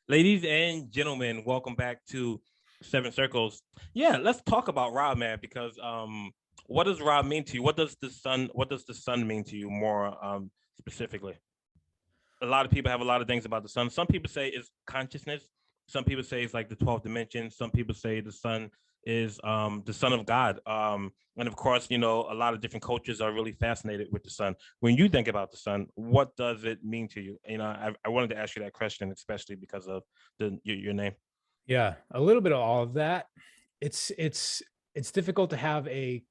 Ladies and gentlemen, welcome back to Seven Circles. Yeah, let's talk about Ra, man, because what does Ra mean to you? What does the sun mean to you more specifically? A lot of people have a lot of things about the sun. Some people say it's consciousness. Some people say it's like the 12th dimension. Some people say the sun is the son of God. And of course, a lot of different cultures are really fascinated with the sun. When you think about the sun, what does it mean to you? I wanted to ask you that question, especially because of your name. Yeah, a little bit of all of that. It's difficult to have a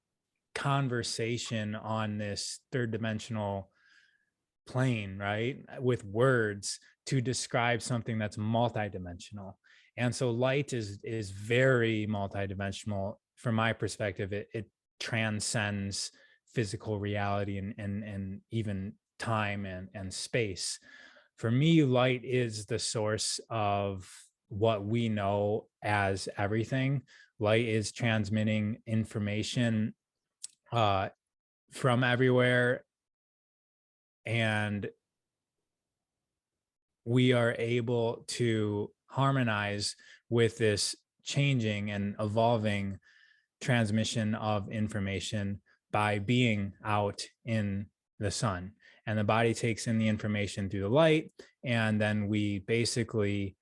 conversation on this third dimensional plane, right? With words to describe something that's multidimensional. And so light is very multidimensional from my perspective. It transcends physical reality and even time and space. For me, light is the source of what we know as everything. Light is transmitting information uh, from everywhere, and we are able to harmonize with this changing and evolving transmission of information by being out in the sun. And the body takes in the information through the light, and then we basically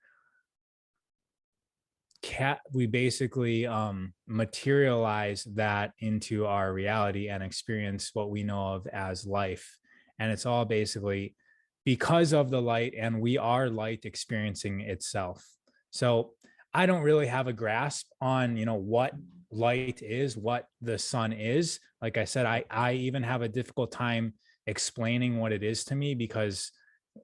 materialize that into our reality and experience what we know of as life. And it's all basically because of the light, and we are light experiencing itself. So I don't really have a grasp on what light is, what the sun is. Like I said, I even have a difficult time explaining what it is to me, because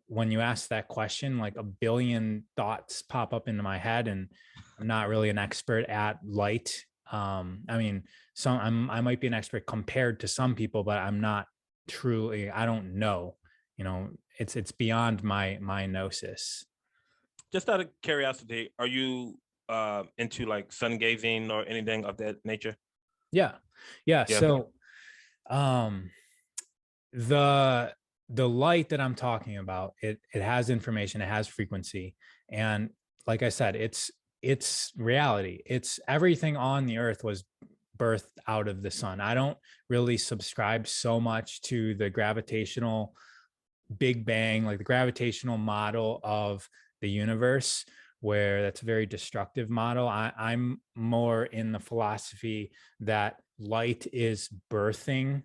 when you ask that question, like a billion thoughts pop up into my head, and I'm not really an expert at light. I mean, I might be an expert compared to some people, but I'm not truly. I don't know. It's beyond my gnosis. Just out of curiosity, are you into like sun gazing or anything of that nature? Yeah, yeah. Yeah. So, um, the the light that I'm talking about, it has information, it has frequency, and like I said, it's reality. It's everything on the earth was birthed out of the sun. I don't really subscribe so much to the gravitational big bang, like the gravitational model of the universe, where that's a very destructive model. I'm more in the philosophy that light is birthing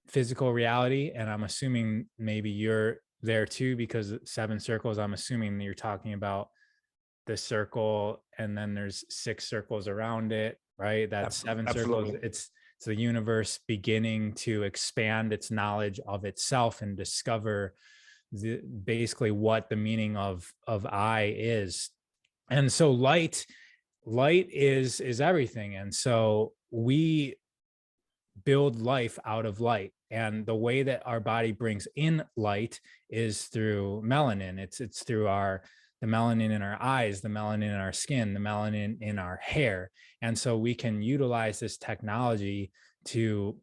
physical reality. And I'm assuming maybe you're there too, because seven circles, I'm assuming you're talking about the circle and then there's six circles around it, right? That's seven circles. Absolutely. It's the universe beginning to expand its knowledge of itself and discover basically what the meaning of I is. And so light is everything. And so we build life out of light, and the way that our body brings in light is through melanin. It's through the melanin in our eyes, the melanin in our skin, the melanin in our hair. And so we can utilize this technology to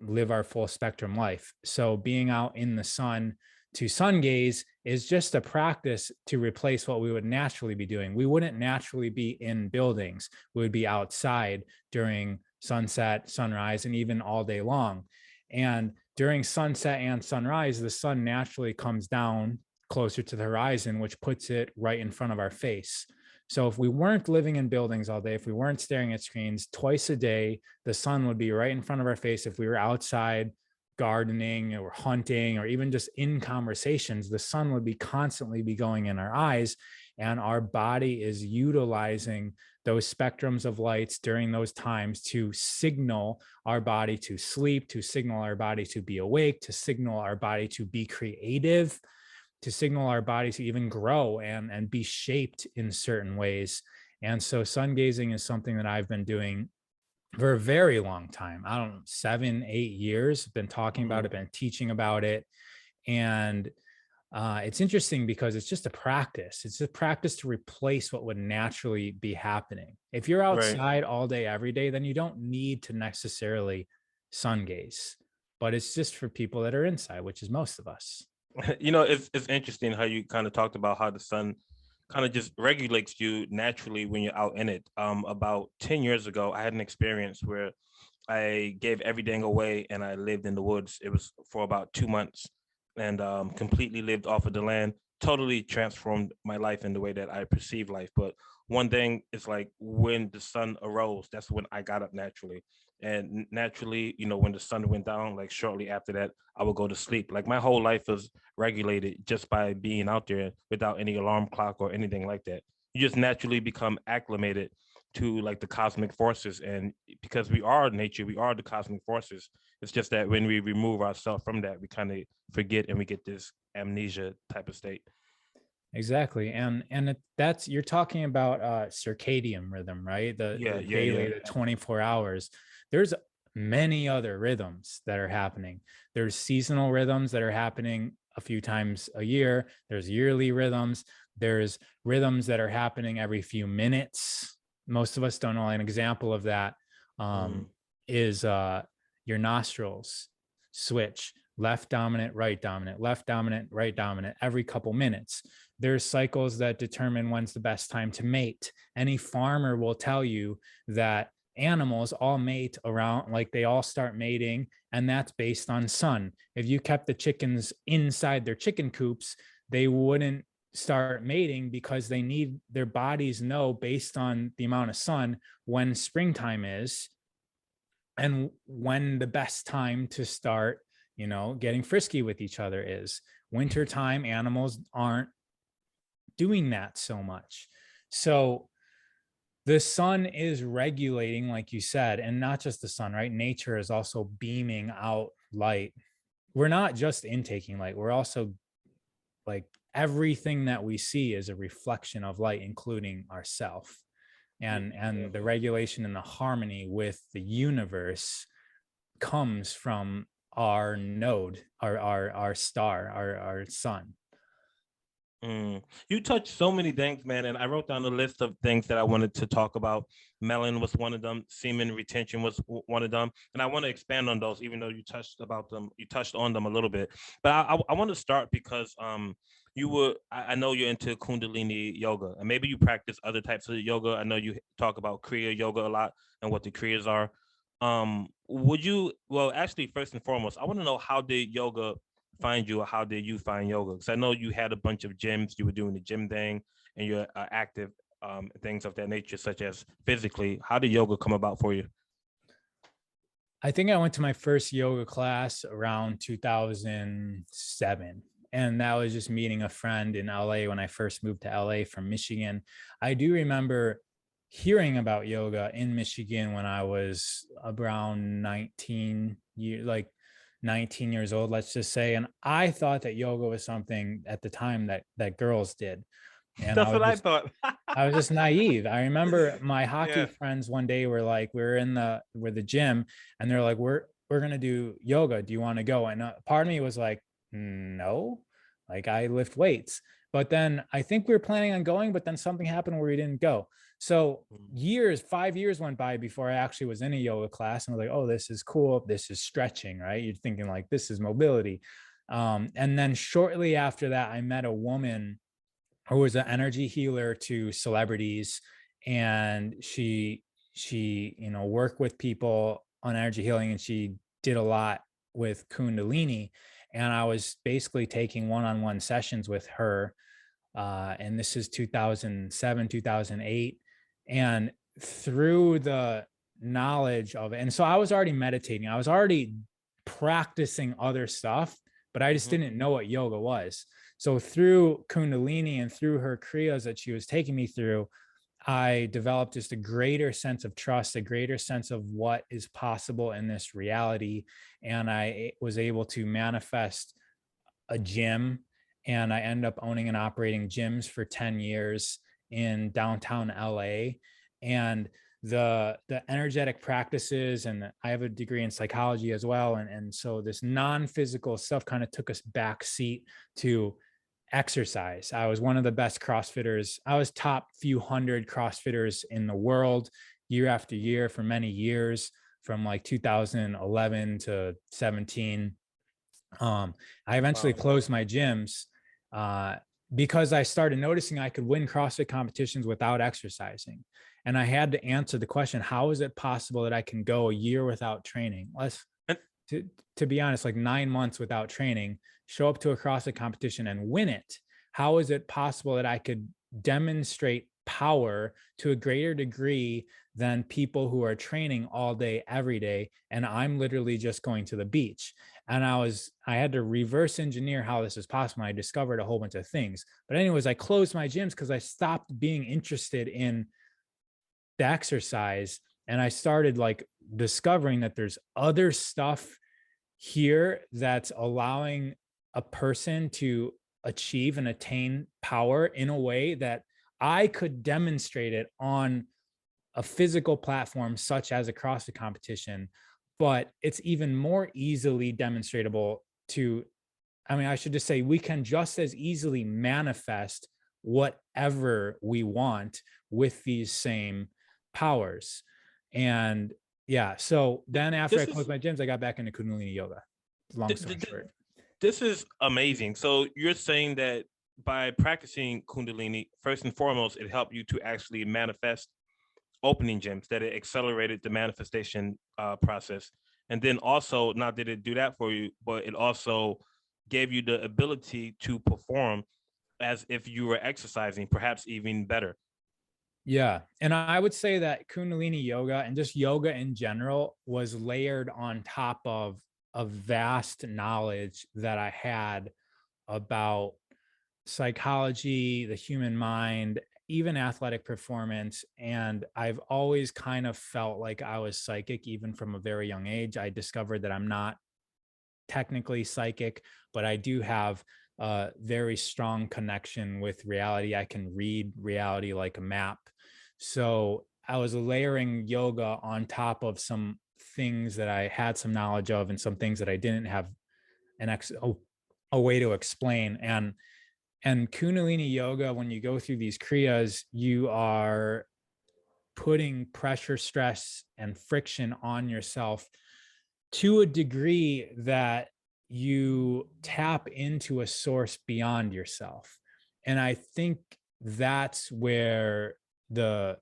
live our full spectrum life. So being out in the sun to sun gaze is just a practice to replace what we would naturally be doing. We wouldn't naturally be in buildings. We would be outside during sunset, sunrise, and even all day long. And during sunset and sunrise, the sun naturally comes down closer to the horizon, which puts it right in front of our face. So if we weren't living in buildings all day, if we weren't staring at screens twice a day, the sun would be right in front of our face. If we were outside gardening or hunting or even just in conversations, the sun would be constantly be going in our eyes, and our body is utilizing those spectrums of lights during those times to signal our body to sleep, to signal our body to be awake, to signal our body to be creative, to signal our body to even grow and be shaped in certain ways. And so sun gazing is something that I've been doing for a very long time. I don't know, 7, 8 years, been talking about it, been teaching about it. And it's interesting because it's just a practice. It's a practice to replace what would naturally be happening. If you're Right. outside all day, every day, then you don't need to necessarily sun gaze. But it's just for people that are inside, which is most of us. It's interesting how you kind of talked about how the sun kind of just regulates you naturally when you're out in it. About 10 years ago, I had an experience where I gave everything away and I lived in the woods. It was for about 2 months, and completely lived off of the land. Totally transformed my life in the way that I perceive life. But one thing is like when the sun arose, that's when I got up naturally. And naturally, when the sun went down, like shortly after that, I would go to sleep. Like my whole life was regulated just by being out there without any alarm clock or anything like that. You just naturally become acclimated to like the cosmic forces. And because we are nature, we are the cosmic forces. It's just that when we remove ourselves from that, we kind of forget and we get this amnesia type of state. Exactly. That's, you're talking about circadian rhythm, right? Yeah, The yeah, yeah. daily, the 24 hours. There's many other rhythms that are happening. There's seasonal rhythms that are happening a few times a year. There's yearly rhythms. There's rhythms that are happening every few minutes. Most of us don't know. An example of that is your nostrils switch left dominant, right dominant, left dominant, right dominant every couple minutes. There's cycles that determine when's the best time to mate. Any farmer will tell you that animals all mate around, like they all start mating, and that's based on sun. If you kept the chickens inside their chicken coops, they wouldn't start mating because they need, their bodies know based on the amount of sun when springtime is and when the best time to start, getting frisky with each other is. Wintertime, animals aren't doing that so much. So the sun is regulating, like you said, and not just the sun, right? Nature is also beaming out light. We're not just intaking light, we're also, like, everything that we see is a reflection of light, including ourself. And the regulation and the harmony with the universe comes from our node, our star, our sun. You touched so many things, man, and I wrote down a list of things that I wanted to talk about. Melanin was one of them. Semen retention was one of them, and I want to expand on those, even though you touched about them. You touched on them a little bit, but I want to start because I know you're into Kundalini Yoga, and maybe you practice other types of yoga. I know you talk about Kriya Yoga a lot and what the Kriyas are. Would you? Well, actually, first and foremost, I want to know, how did yoga find you, or how did you find yoga? Because I know you had a bunch of gyms, you were doing the gym thing, and you're active, things of that nature, such as physically. How did yoga come about for you? I think I went to my first yoga class around 2007. And that was just meeting a friend in LA when I first moved to LA from Michigan. I do remember hearing about yoga in Michigan when I was around 19 years old, let's just say. And I thought that yoga was something at the time that girls did. And That's what I thought. I was just naive. I remember my hockey Yeah. friends one day were like, we're in the gym, and they're like, we're gonna do yoga. Do you want to go? And part of me was like, no, like I lift weights. But then I think we were planning on going, but then something happened where we didn't go. So 5 years went by before I actually was in a yoga class, and I was like, oh, this is cool. This is stretching, right? You're thinking like, this is mobility. And then shortly after that, I met a woman who was an energy healer to celebrities, and she worked with people on energy healing, and she did a lot with Kundalini. And I was basically taking one-on-one sessions with her, and this is 2007, 2008. And through the knowledge of it, and so I was already meditating, I was already practicing other stuff, but I just didn't know what yoga was. So through Kundalini and through her kriyas that she was taking me through, I developed just a greater sense of trust, a greater sense of what is possible in this reality. And I was able to manifest a gym, and I ended up owning and operating gyms for 10 years in downtown LA. And the energetic practices, and I have a degree in psychology as well. And so this non-physical stuff kind of took us back seat to exercise. I was one of the best CrossFitters. I was top few hundred CrossFitters in the world year after year for many years, from like 2011 to 17. I eventually closed my gyms because I started noticing I could win CrossFit competitions without exercising. And I had to answer the question, how is it possible that I can go a year without training? To be honest, like 9 months without training, show up to a CrossFit competition and win it. How is it possible that I could demonstrate power to a greater degree than people who are training all day, every day? And I'm literally just going to the beach. And I had to reverse engineer how this is possible. I discovered a whole bunch of things. But anyways, I closed my gyms because I stopped being interested in the exercise. And I started like discovering that there's other stuff here that's allowing a person to achieve and attain power in a way that I could demonstrate it on a physical platform such as a CrossFit competition, but it's even more easily demonstratable to, I mean, I should just say we can just as easily manifest whatever we want with these same powers. And yeah, so then after I closed my gyms, I got back into Kundalini Yoga. Long story short. This is amazing. So you're saying that by practicing Kundalini, first and foremost, it helped you to actually manifest opening gyms, that it accelerated the manifestation process. And then also, not that it do that for you, but it also gave you the ability to perform as if you were exercising, perhaps even better. Yeah. And I would say that Kundalini Yoga and just yoga in general was layered on top of a vast knowledge that I had about psychology, the human mind, even athletic performance. And I've always kind of felt like I was psychic, even from a very young age. I discovered that I'm not technically psychic, but I do have a very strong connection with reality. I can read reality like a map. So I was layering yoga on top of some things that I had some knowledge of and some things that I didn't have a way to explain. And Kundalini Yoga, when you go through these kriyas, you are putting pressure, stress, and friction on yourself to a degree that you tap into a source beyond yourself. And I think that's where the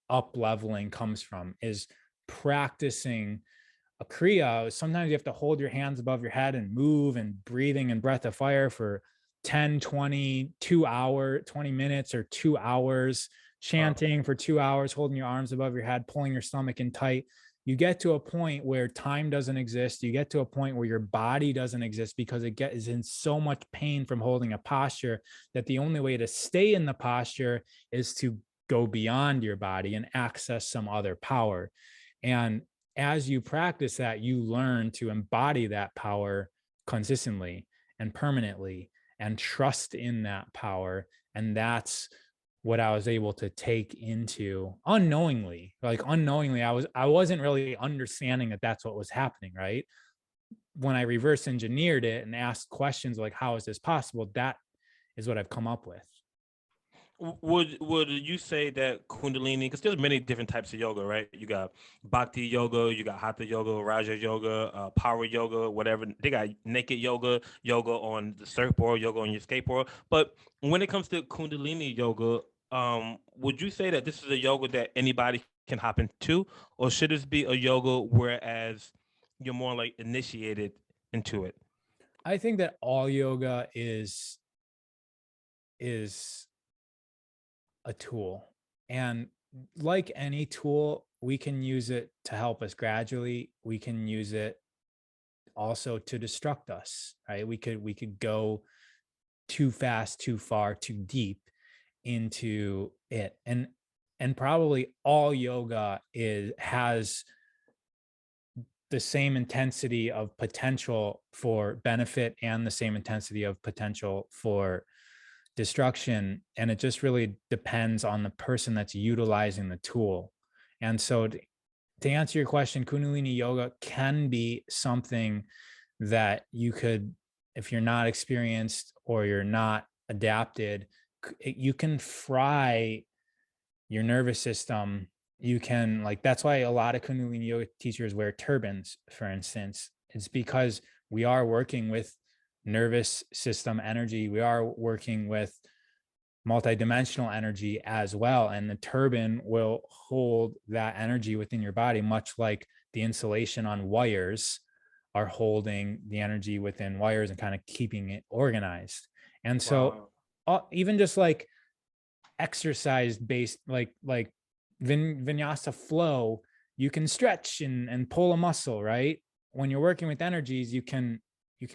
up leveling comes from, is practicing a kriya. Sometimes you have to hold your hands above your head and move and breathing and breath of fire for 10, 20, 2 hours, 20 minutes or 2 hours, chanting for 2 hours, holding your arms above your head, pulling your stomach in tight. You get to a point where time doesn't exist. You get to a point where your body doesn't exist because it is in so much pain from holding a posture that the only way to stay in the posture is to go beyond your body and access some other power. And as you practice that, you learn to embody that power consistently and permanently and trust in that power. And that's what I was able to take into unknowingly. I wasn't really understanding that that's what was happening, right? When I reverse engineered it and asked questions like, how is this possible? That is what I've come up with. Would you say that Kundalini, because there's many different types of yoga, right? You got Bhakti yoga, you got Hatha yoga, Raja yoga, power yoga, whatever. They got naked yoga, yoga on the surfboard, yoga on your skateboard. But when it comes to Kundalini yoga, would you say that this is a yoga that anybody can hop into, or should this be a yoga whereas you're more like initiated into it? I think that all yoga is a tool, and like any tool, we can use it to help us gradually. We can use it also to destruct us, right? We could go too fast, too far, too deep into it. And probably all yoga has the same intensity of potential for benefit and the same intensity of potential for destruction. And it just really depends on the person that's utilizing the tool. And so to answer your question, Kundalini Yoga can be something that you could, if you're not experienced or you're not adapted, you can fry your nervous system. You can, like, that's why a lot of Kundalini Yoga teachers wear turbans, for instance. It's because we are working with nervous system energy. We are working with multidimensional energy as well. And the turban will hold that energy within your body, much like the insulation on wires are holding the energy within wires and kind of keeping it organized. And so even just like exercise based, like vinyasa flow, you can stretch and pull a muscle, right? When you're working with energies, you can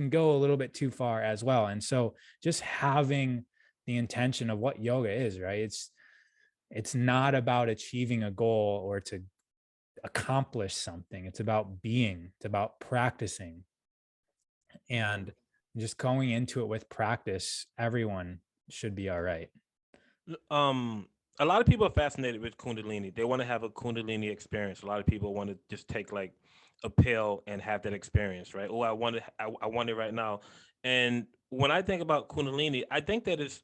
go a little bit too far as well. And so just having the intention of what yoga is, right? It's not about achieving a goal or to accomplish something. It's about being, it's about practicing, and just going into it with practice. Everyone should be all right. A lot of people are fascinated with Kundalini. They want to have a Kundalini experience. A lot of people want to just take like a pill and have that experience, right? Oh, I want it right now. And when I think about Kundalini, I think that it's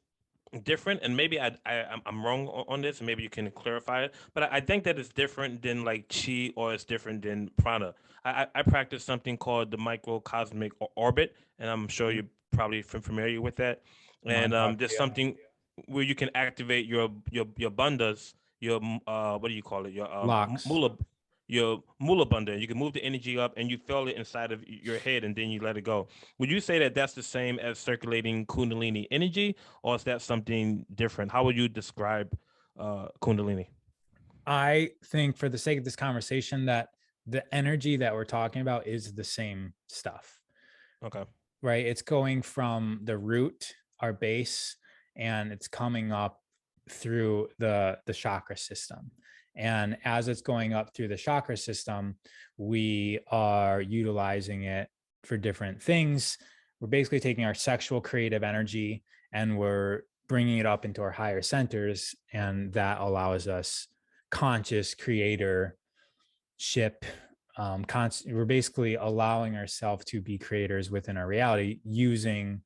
different, and maybe I'm wrong on this, and maybe you can clarify it. But I think that it's different than like chi, or it's different than prana. I practice something called the microcosmic orbit, and I'm sure you're probably familiar with that. And there's something where you can activate your bandhas, your what do you call it, your Locks. mula bandha. You can move the energy up, and you feel it inside of your head, and then you let it go. Would you say that that's the same as circulating Kundalini energy, or is that something different? How would you describe Kundalini? I think, for the sake of this conversation, that the energy that we're talking about is the same stuff. Okay. Right? It's going from the root, our base, and it's coming up through the chakra system. And as it's going up through the chakra system, we are utilizing it for different things. We're basically taking our sexual creative energy and we're bringing it up into our higher centers, and that allows us conscious creatorship. We're basically allowing ourselves to be creators within our reality using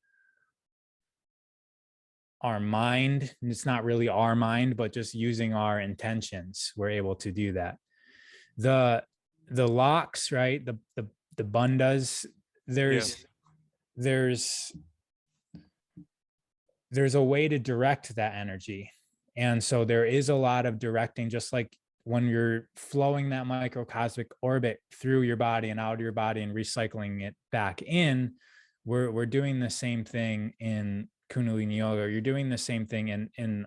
our mind. It's not really our mind, but just using our intentions, we're able to do that. The locks, right? The bandhas, there's a way to direct that energy. And so there is a lot of directing, just like when you're flowing that microcosmic orbit through your body and out of your body and recycling it back in. We're doing the same thing in Kundalini Yoga. You're doing the same thing in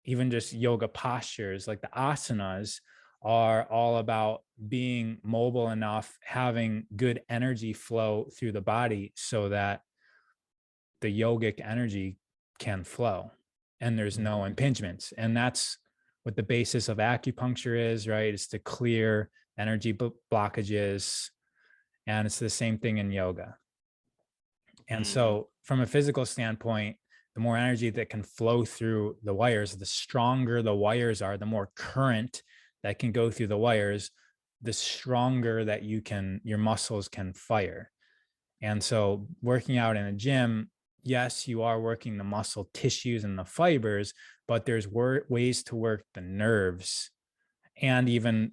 even just yoga postures. Like the asanas are all about being mobile enough, having good energy flow through the body so that the yogic energy can flow and there's no impingements. And that's what the basis of acupuncture is, right? It's to clear energy blockages. And it's the same thing in yoga. And so from a physical standpoint, the more energy that can flow through the wires, the stronger the wires are, the more current that can go through the wires, the stronger that your muscles can fire. And so working out in a gym, yes, you are working the muscle tissues and the fibers, but there's ways to work the nerves and even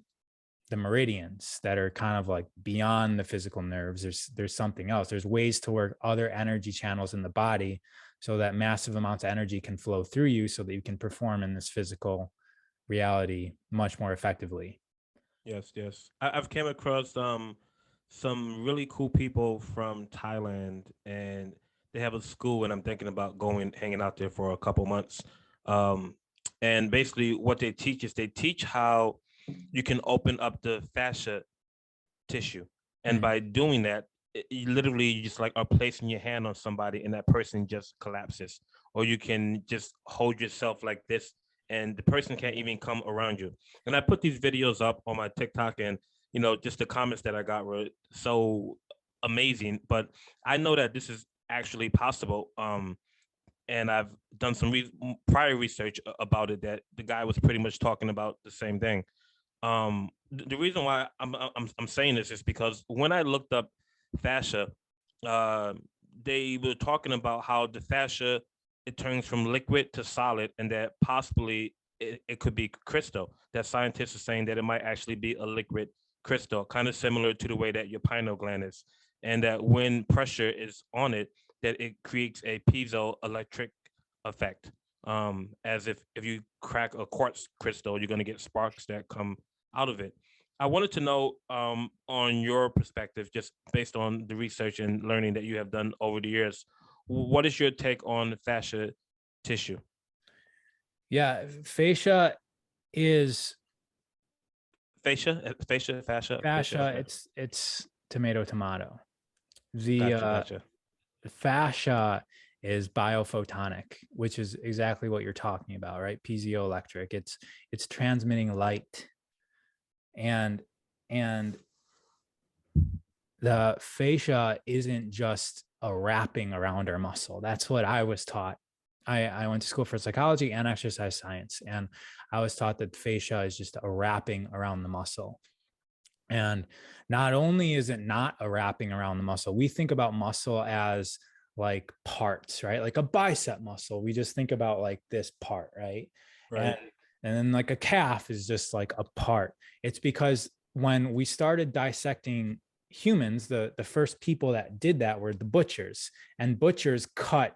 the meridians that are kind of like beyond the physical nerves. There's something else. There's ways to work other energy channels in the body so that massive amounts of energy can flow through you so that you can perform in this physical reality much more effectively. Yes. I've came across some really cool people from Thailand, and they have a school, and I'm thinking about hanging out there for a couple months. And basically, what they teach is they teach how you can open up the fascia tissue, and by doing that, you just like are placing your hand on somebody, and that person just collapses, or you can just hold yourself like this, and the person can't even come around you. And I put these videos up on my TikTok, and just the comments that I got were so amazing. But I know that this is actually possible. And I've done some prior research about it, that the guy was pretty much talking about the same thing. The reason why I'm saying this is because when I looked up fascia, they were talking about how the fascia, it turns from liquid to solid, and that possibly it could be crystal. That scientists are saying that it might actually be a liquid crystal, kind of similar to the way that your pineal gland is, and that when pressure is on it, that it creates a piezoelectric effect. As if you crack a quartz crystal, you're going to get sparks that come out of it. I wanted to know, on your perspective, just based on the research and learning that you have done over the years, what is your take on fascia tissue? Yeah, fascia is fascia. Okay. it's tomato. The Gotcha. fascia is biophotonic, which is exactly what you're talking about, right? Piezoelectric. It's transmitting light, and the fascia isn't just a wrapping around our muscle. That's what I was taught. I went to school for psychology and exercise science, and I was taught that fascia is just a wrapping around the muscle. And not only is it not a wrapping around the muscle, we think about muscle as like parts, right? Like a bicep muscle, we just think about like this part, right? Right. And then like a calf is just like a part. It's because when we started dissecting humans, the first people that did that were the butchers, and butchers cut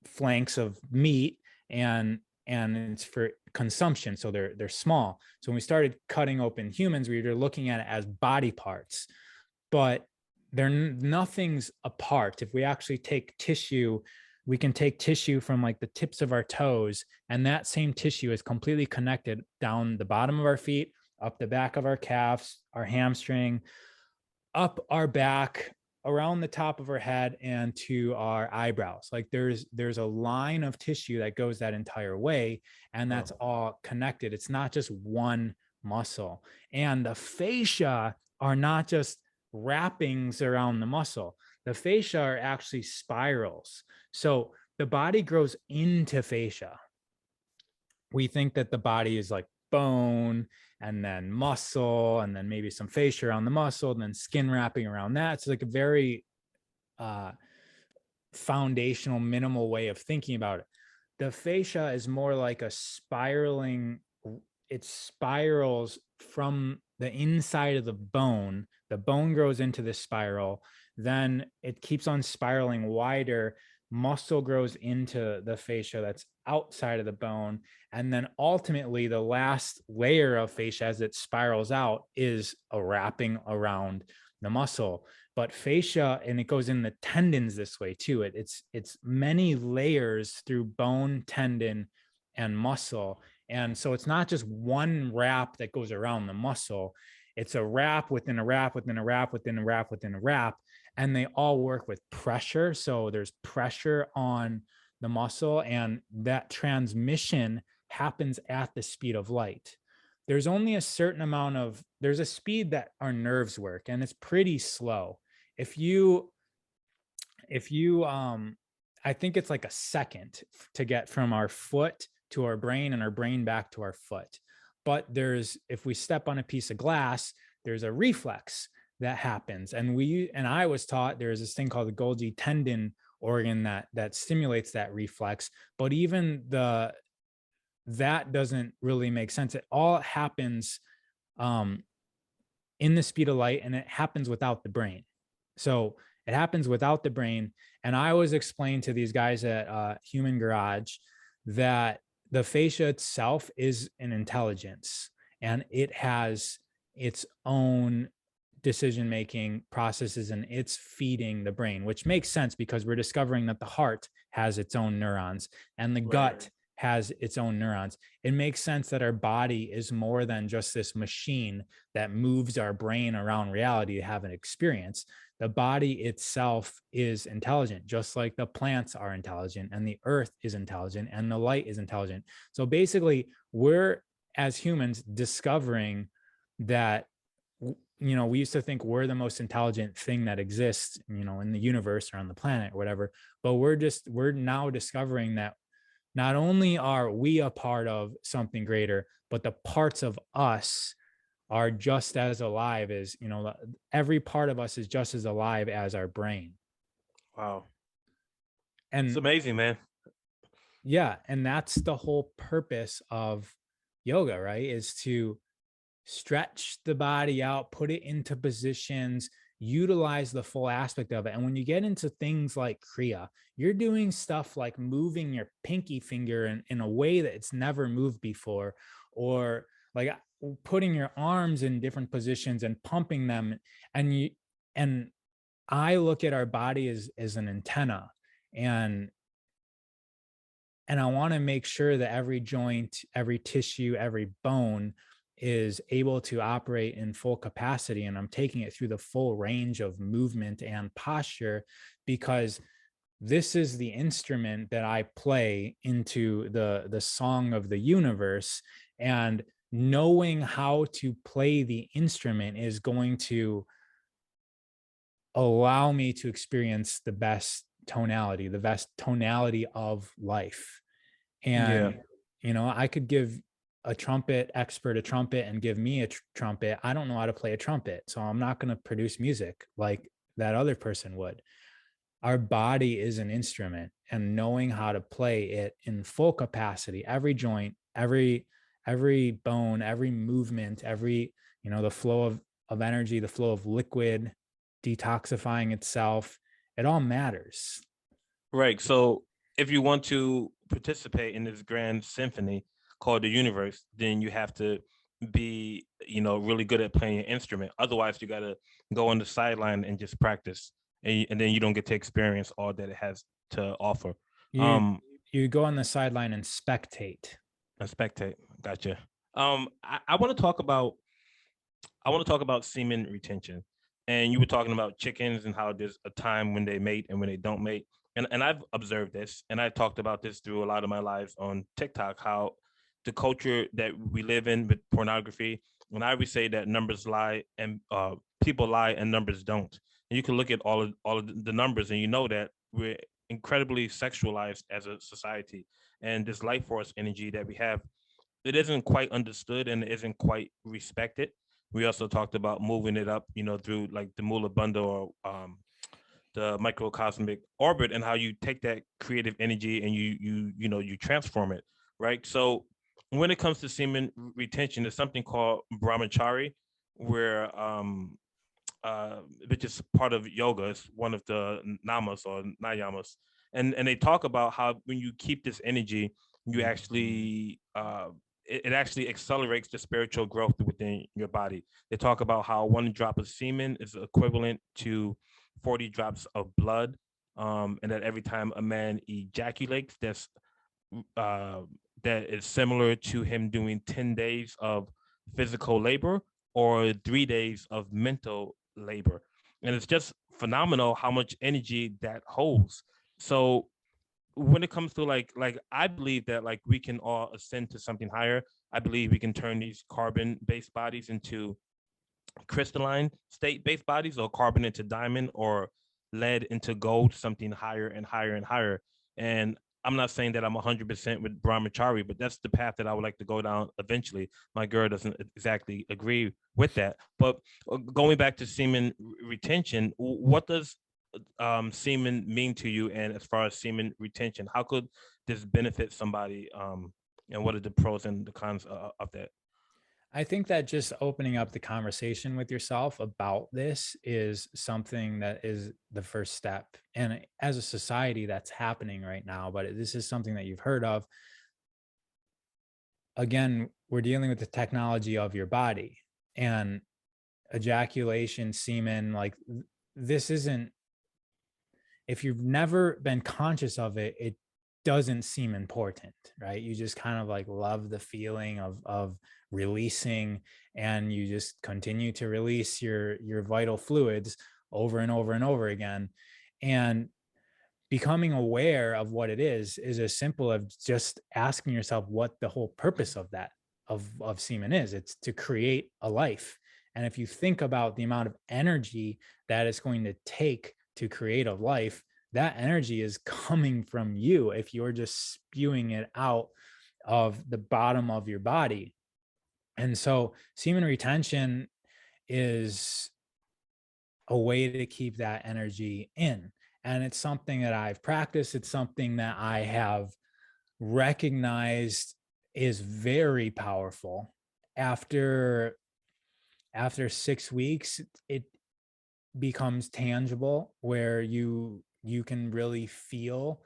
flanks of meat, and it's for consumption, so they're small. So when we started cutting open humans, we were looking at it as body parts, but nothing's apart. If we actually take tissue, we can take tissue from like the tips of our toes, and that same tissue is completely connected down the bottom of our feet, up the back of our calves, our hamstring, up our back, around the top of our head, and to our eyebrows. Like there's a line of tissue that goes that entire way, and that's all connected. It's not just one muscle. And the fascia are not just wrappings around the muscle. The fascia are actually spirals. So the body grows into fascia. We think that the body is like bone, and then muscle, and then maybe some fascia around the muscle, and then skin wrapping around that. It's like a very foundational, minimal way of thinking about it. The fascia is more like a spiraling, it spirals from the inside of the bone. The bone grows into this spiral, then it keeps on spiraling wider. Muscle grows into the fascia that's outside of the bone, and then ultimately the last layer of fascia as it spirals out is a wrapping around the muscle. But fascia, and it goes in the tendons this way too. It's many layers through bone, tendon, and muscle. And so it's not just one wrap that goes around the muscle. It's a wrap within a wrap within a wrap within a wrap within a wrap, and they all work with pressure. So there's pressure on the muscle, and that transmission happens at the speed of light. There's only a certain amount of, there's a speed that our nerves work, and it's pretty slow. If you I think it's like a second to get from our foot to our brain, and our brain back to our foot. But if we step on a piece of glass, there's a reflex that happens. And I was taught there's this thing called the Golgi tendon organ that stimulates that reflex. But even that doesn't really make sense. It all happens in the speed of light, and it happens without the brain. So it happens without the brain. And I always explain to these guys at Human Garage that the fascia itself is an intelligence, and it has its own decision-making processes, and it's feeding the brain, which makes sense because we're discovering that the heart has its own neurons, and the gut has its own neurons. It makes sense that our body is more than just this machine that moves our brain around reality to have an experience. The body itself is intelligent, just like the plants are intelligent, and the earth is intelligent, and the light is intelligent. So basically, we're, as humans, discovering that, we used to think we're the most intelligent thing that exists, in the universe or on the planet or whatever. But we're now discovering that not only are we a part of something greater, but the parts of us are just as alive as, every part of us is just as alive as our brain. Wow. And it's amazing, man. Yeah. And that's the whole purpose of yoga, right? Is to stretch the body out, put it into positions, utilize the full aspect of it. And when you get into things like Kriya, you're doing stuff like moving your pinky finger in a way that it's never moved before, or like putting your arms in different positions and pumping them. And I look at our body as an antenna, and I want to make sure that every joint, every tissue, every bone is able to operate in full capacity. And I'm taking it through the full range of movement and posture, because this is the instrument that I play into the song of the universe. And knowing how to play the instrument is going to allow me to experience the best tonality of life. Yeah. And, I could give a trumpet expert a trumpet and give me a trumpet. I don't know how to play a trumpet, so I'm not going to produce music like that other person would. Our body is an instrument, and knowing how to play it in full capacity, every joint, every bone, every movement, every, the flow of energy, the flow of liquid, detoxifying itself, it all matters. Right. So if you want to participate in this grand symphony called the universe, then you have to be, really good at playing your instrument. Otherwise, you got to go on the sideline and just practice, and then you don't get to experience all that it has to offer. You you go on the sideline and spectate. And spectate. Gotcha. I want to talk about semen retention. And you were talking about chickens and how there's a time when they mate and when they don't mate. And I've observed this, and I talked about this through a lot of my lives on TikTok, how the culture that we live in with pornography, when I always say that numbers lie and people lie and numbers don't. And you can look at all of the numbers, and you know that we're incredibly sexualized as a society. And this life force energy that we have, it isn't quite understood and it isn't quite respected. We also talked about moving it up, through like the Mula bundle or the microcosmic orbit, and how you take that creative energy and you transform it, right? So when it comes to semen retention, there's something called brahmachari, where which is part of yoga. It's one of the namas or nayamas, and they talk about how when you keep this energy, you actually it actually accelerates the spiritual growth within your body. They talk about how 1 drop of semen is equivalent to 40 drops of blood, and that every time a man ejaculates, uh, that is similar to him doing 10 days of physical labor or 3 days of mental labor. And it's just phenomenal how much energy that holds. So when it comes to like I believe that like we can all ascend to something higher. I believe we can turn these carbon based bodies into crystalline state based bodies, or carbon into diamond, or lead into gold, something higher and higher and higher. And I'm not saying that I'm 100% with brahmachari, but that's the path that I would like to go down eventually. My girl doesn't exactly agree with that. But going back to semen retention, what does semen mean to you? And as far as semen retention, how could this benefit somebody? And what are the pros and the cons of that? I think that just opening up the conversation with yourself about this is something that is the first step. And as a society, that's happening right now, but this is something that you've heard of. Again, we're dealing with the technology of your body, and ejaculation, semen, like this isn't, if you've never been conscious of it, it doesn't seem important, right? You just kind of like love the feeling of releasing, and you just continue to release your vital fluids over and over and over again. And becoming aware of what it is as simple as just asking yourself what the whole purpose of that of semen is. It's to create a life. And if you think about the amount of energy that it's going to take to create a life, that energy is coming from you if you're just spewing it out of the bottom of your body. And so semen retention is a way to keep that energy in. And it's something that I've practiced. It's something that I have recognized is very powerful. After 6 weeks, becomes tangible, where you can really feel.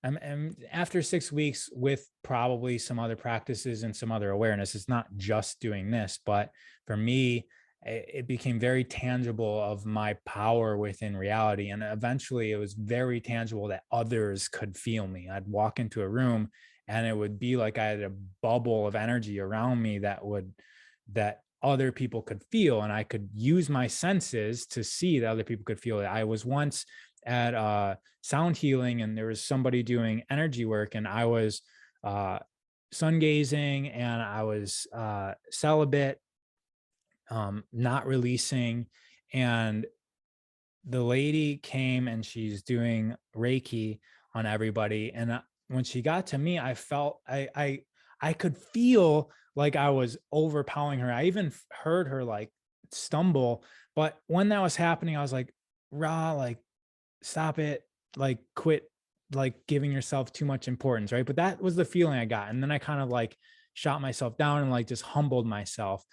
And after 6 weeks, with probably some other practices and some other awareness, it's not just doing this, but for me, it became very tangible of my power within reality. And eventually it was very tangible that others could feel me. I'd walk into a room and it would be like I had a bubble of energy around me that other people could feel. And I could use my senses to see that other people could feel it. I was once at sound healing, and there was somebody doing energy work, and I was sungazing, and I was celibate, not releasing. And the lady came and she's doing Reiki on everybody. And when she got to me, I felt I could feel like I was overpowering her. I even heard her like stumble. But when that was happening, I was like, Ra, like, stop it, like, quit, like, giving yourself too much importance, right? But that was the feeling I got. And then I kind of like shot myself down and like just humbled myself,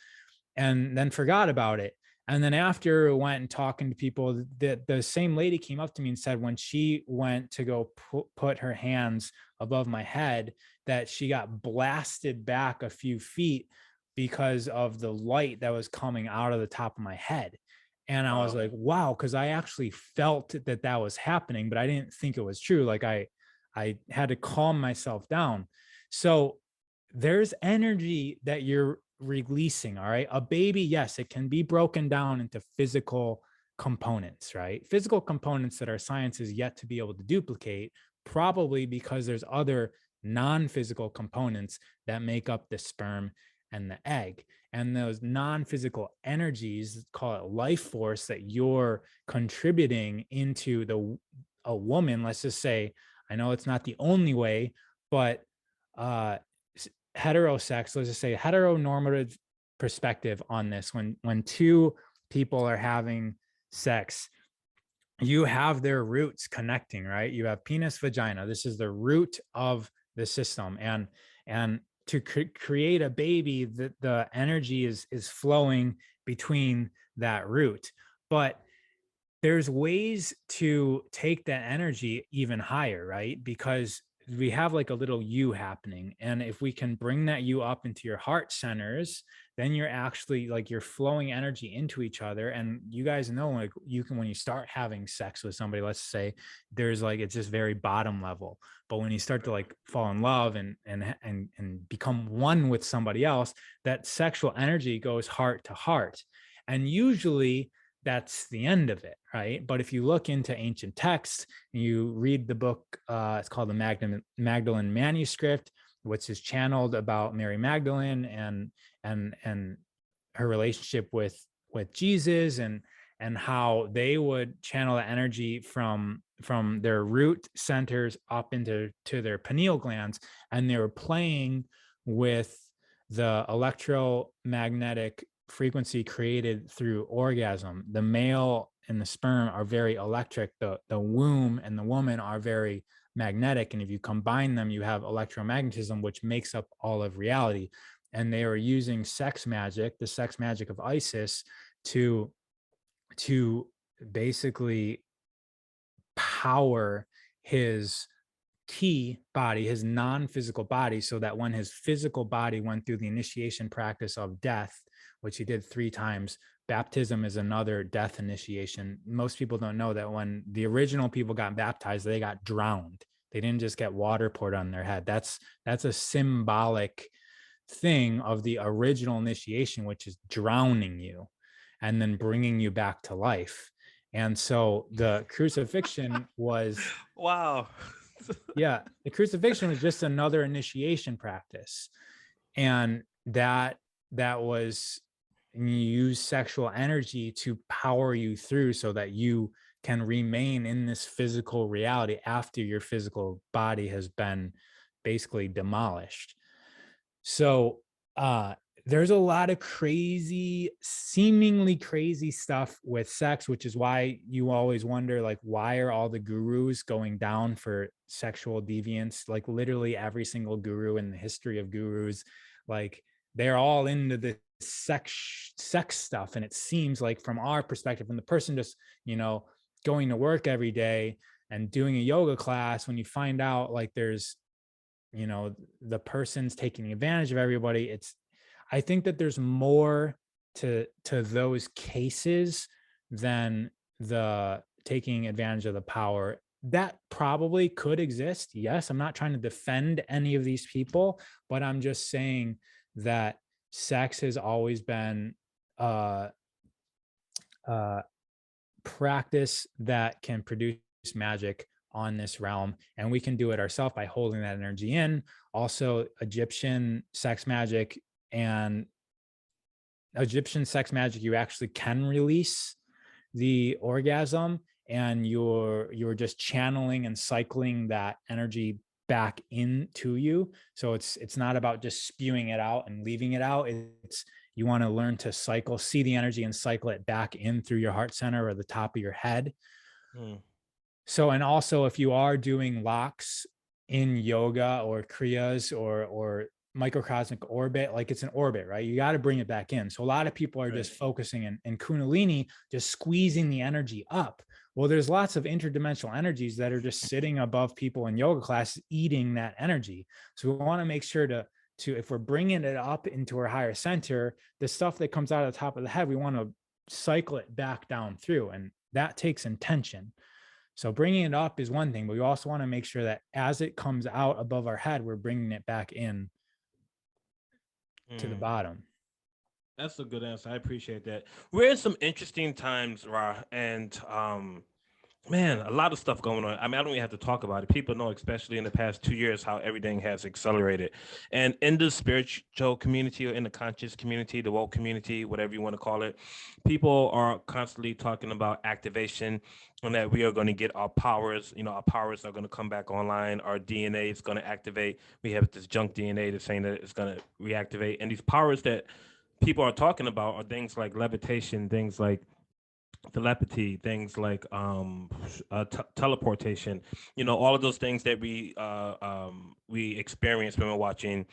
and then forgot about it. And then after went and talking to people, the same lady came up to me and said when she went to go put her hands above my head, that she got blasted back a few feet because of the light that was coming out of the top of my head. And I was Wow. like, wow, because I actually felt that that was happening, but I didn't think it was true. Like I had to calm myself down. So there's energy that you're releasing. All right. A baby, yes, it can be broken down into physical components, right? Physical components that our science is yet to be able to duplicate, probably because there's other non-physical components that make up the sperm and the egg. And those non-physical energies, call it life force, that you're contributing into a woman. Let's just say, I know it's not the only way, but uh heterosex, let's just say heteronormative perspective on this, when two people are having sex, you have their roots connecting, right? You have penis, vagina. This is the root of the system. And to create a baby, the energy is flowing between that root. But there's ways to take that energy even higher, right? Because we have like a little you happening. And if we can bring that you up into your heart centers, then you're actually like you're flowing energy into each other. And you guys know, like, you can, when you start having sex with somebody, let's say there's like, it's just very bottom level. But when you start to like fall in love and become one with somebody else, that sexual energy goes heart to heart. And usually that's the end of it, right? But if you look into ancient texts, you read the book, it's called the Magdalene Manuscript, which is channeled about Mary Magdalene and her relationship with Jesus, and how they would channel the energy from their root centers up into their pineal glands, and they were playing with the electromagnetic frequency created through orgasm. The male and the sperm are very electric. The womb and the woman are very magnetic. And if you combine them, you have electromagnetism, which makes up all of reality. And they were using sex magic, the sex magic of Isis, to basically power his key body, his non-physical body, so that when his physical body went through the initiation practice of death, which he did 3 times, baptism is another death initiation. Most people don't know that when the original people got baptized, they got drowned. They didn't just get water poured on their head. That's a symbolic thing of the original initiation, which is drowning you and then bringing you back to life. And so the crucifixion was, Wow. yeah, the crucifixion was just another initiation practice. And that was, you use sexual energy to power you through so that you can remain in this physical reality after your physical body has been basically demolished. So there's a lot of crazy, seemingly crazy stuff with sex, which is why you always wonder, like, why are all the gurus going down for sexual deviance? Like literally every single guru in the history of gurus, like they're all into this sex stuff. And it seems like, from our perspective, from the person just, going to work every day and doing a yoga class, when you find out like there's, the person's taking advantage of everybody, I think that there's more to those cases than the taking advantage of the power. That probably could exist. Yes, I'm not trying to defend any of these people, but I'm just saying that sex has always been a practice that can produce magic on this realm, and we can do it ourselves by holding that energy in. Also, Egyptian sex magic, you actually can release the orgasm, and you're just channeling and cycling that energy back into you. So it's not about just spewing it out and leaving it out. It's, you want to learn to see the energy and cycle it back in through your heart center or the top of your head. So, and also, if you are doing locks in yoga or kriyas or microcosmic orbit, like it's an orbit, right? You got to bring it back in. So a lot of people are just focusing in Kundalini, just squeezing the energy up. Well, there's lots of interdimensional energies that are just sitting above people in yoga class, eating that energy. So we want to make sure to, if we're bringing it up into our higher center, the stuff that comes out of the top of the head, we want to cycle it back down through. And that takes intention. So bringing it up is one thing, but we also want to make sure that as it comes out above our head, we're bringing it back in to the bottom. That's a good answer. I appreciate that. We're in some interesting times, Ra, and man, a lot of stuff going on. I mean, I don't even have to talk about it. People know, especially in the past 2 years, how everything has accelerated. And in the spiritual community, or in the conscious community, the woke community, whatever you want to call it, people are constantly talking about activation, and that we are going to get our powers. Our powers are going to come back online. Our DNA is going to activate. We have this junk DNA that's saying that it's going to reactivate. And these powers that people are talking about are things like levitation, things like telepathy, things like teleportation, all of those things that we experience when we're watching,